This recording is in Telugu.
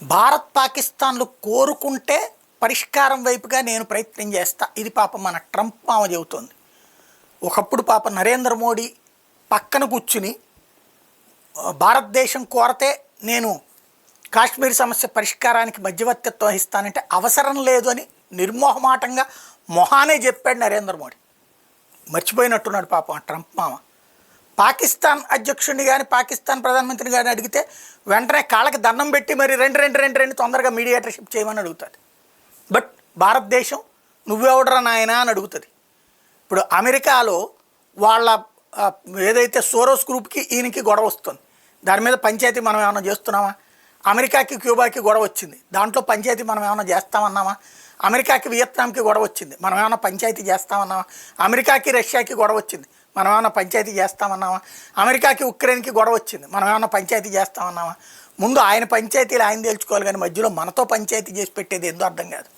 భారత్ పాకిస్తాన్లు కోరుకుంటే పరిష్కారం వైపుగా నేను ప్రయత్నం చేస్తా. ఇది పాపం మన ట్రంప్ మామ చెబుతోంది. ఒకప్పుడు పాప నరేంద్ర మోడీ పక్కన కూర్చుని భారతదేశం కోరతే నేను కాశ్మీర్ సమస్య పరిష్కారానికి మధ్యవర్తిత్వం వహిస్తానంటే అవసరం లేదు అని నిర్మోహమాటంగా మొహానే చెప్పాడు నరేంద్ర మోడీ. మర్చిపోయినట్టున్నాడు పాపం ఆ ట్రంప్ మామ. పాకిస్తాన్ అధ్యక్షుడిని కానీ పాకిస్తాన్ ప్రధానమంత్రిని కానీ అడిగితే వెంటనే కాళ్ళకి దండం పెట్టి మరి రెండు తొందరగా మీడియేటర్షిప్ చేయమని అడుగుతుంది. బట్ భారతదేశం నువ్వెవడరా నాయనా అని అడుగుతుంది. ఇప్పుడు అమెరికాలో వాళ్ళ ఏదైతే సోరోస్ గ్రూప్కి ఈయనకి గొడవ వస్తుంది, దాని మీద పంచాయతీ మనం ఏమైనా చేస్తున్నామా? అమెరికాకి క్యూబాకి గొడవ వచ్చింది, దాంట్లో పంచాయతీ మనం ఏమైనా చేస్తామన్నామా? అమెరికాకి వియత్నాంకి గొడవ వచ్చింది, మనం ఏమైనా పంచాయతీ చేస్తామన్నామా? అమెరికాకి రష్యాకి గొడవ వచ్చింది, మనం ఏమైనా పంచాయతీ చేస్తామన్నామా? అమెరికాకి ఉక్రెయిన్కి గొడవ వచ్చింది, మనం ఏమైనా పంచాయతీ చేస్తామన్నామా? ముందు ఆయన పంచాయతీలు ఆయన తేల్చుకోవాలి, కానీ మధ్యలో మనతో పంచాయతీ చేసి పెట్టేది ఏందో అర్థం కాదు.